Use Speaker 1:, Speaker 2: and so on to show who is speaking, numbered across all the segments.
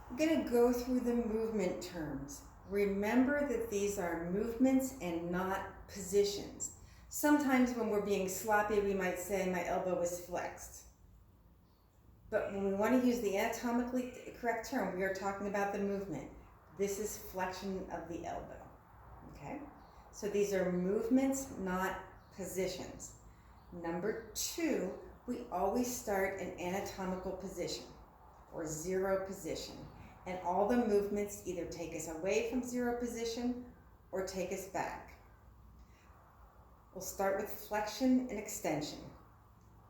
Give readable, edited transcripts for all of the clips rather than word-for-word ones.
Speaker 1: I'm going to go through the movement terms. Remember that these are movements and not positions. Sometimes when we're being sloppy, we might say my elbow is flexed. But when we want to use the anatomically correct term, we are talking about the movement. This is flexion of the elbow. Okay? So these are movements, not positions. Number 2, we always start in anatomical position or zero position. And all the movements either take us away from zero position or take us back. We'll start with flexion and extension.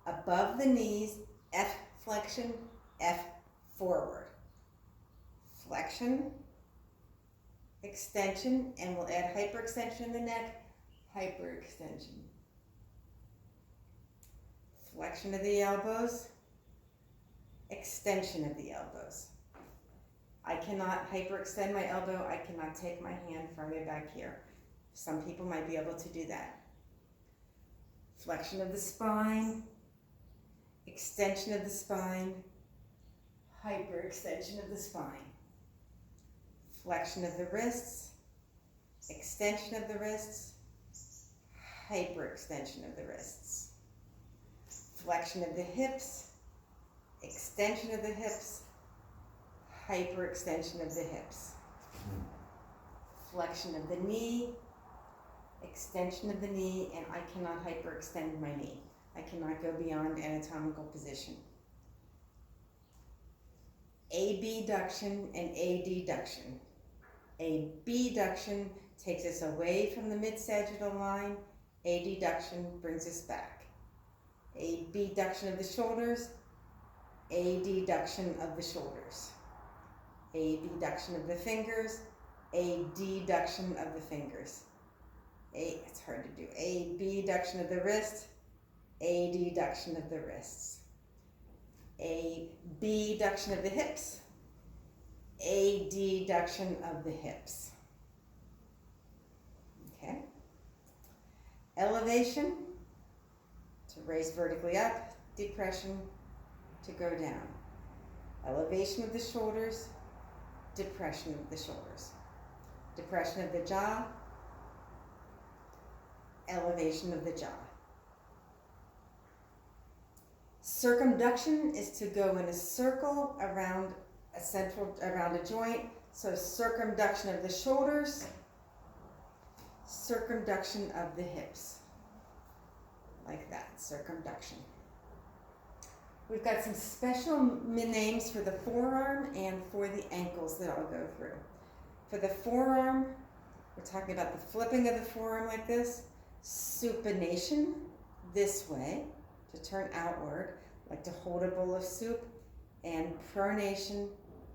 Speaker 1: Above the knees, F flexion, F forward. Flexion, extension, and we'll add hyperextension in the neck, hyperextension. Flexion of the elbows, extension of the elbows. I cannot hyperextend my elbow. I cannot take my hand farther back here. Some people might be able to do that. Flexion of the spine, extension of the spine, hyperextension of the spine. Flexion of the wrists, extension of the wrists, hyperextension of the wrists. Flexion of the hips, extension of the hips, hyperextension of the hips. Flexion of the knee, extension of the knee, and I cannot hyperextend my knee. I cannot go beyond anatomical position. Abduction and adduction. Abduction takes us away from the mid-sagittal line. Adduction brings us back. Abduction of the shoulders, adduction of the shoulders. Abduction of the fingers, adduction of the fingers. It's hard to do. Abduction of the wrist, adduction of the wrists. Abduction of the hips, adduction of the hips. Okay. Elevation, to raise vertically up, depression, to go down. Elevation of the shoulders, depression of the shoulders. Depression of the jaw, elevation of the jaw. Circumduction is to go in a circle around a joint. So circumduction of the shoulders, circumduction of the hips. Like that, circumduction. We've got some special names for the forearm and for the ankles that I'll go through. For the forearm, we're talking about the flipping of the forearm like this, supination this way to turn outward, like to hold a bowl of soup, and pronation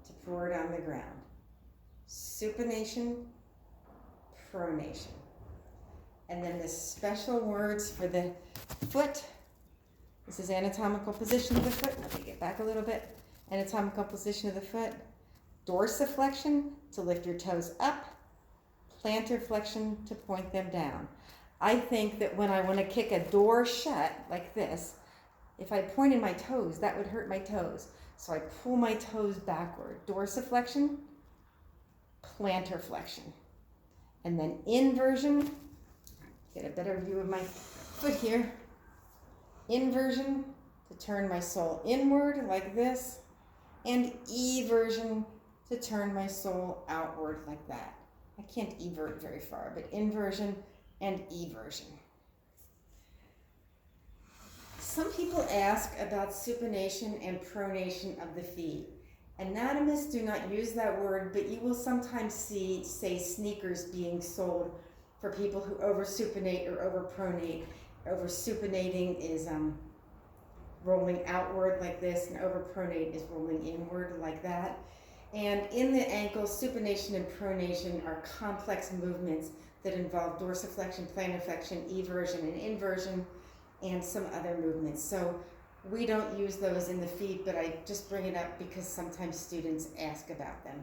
Speaker 1: to pour it on the ground. Supination, pronation. And then the special words for the foot. This is anatomical position of the foot. Let me get back a little bit. Anatomical position of the foot. Dorsiflexion, to lift your toes up. Plantar flexion, to point them down. I think that when I want to kick a door shut, like this, if I pointed my toes, that would hurt my toes. So I pull my toes backward. Dorsiflexion, plantar flexion. And then inversion, get a better view of my foot here. Inversion, to turn my sole inward like this, and eversion, to turn my sole outward like that. I can't evert very far, but inversion and eversion. Some people ask about supination and pronation of the feet. Anatomists do not use that word, but you will sometimes see, say, sneakers being sold for people who over-supinate or over-pronate. Over-supinating is rolling outward like this, and over-pronate is rolling inward like that. And in the ankle, supination and pronation are complex movements that involve dorsiflexion, plantar flexion, eversion, and inversion, and some other movements. So we don't use those in the feet, but I just bring it up because sometimes students ask about them.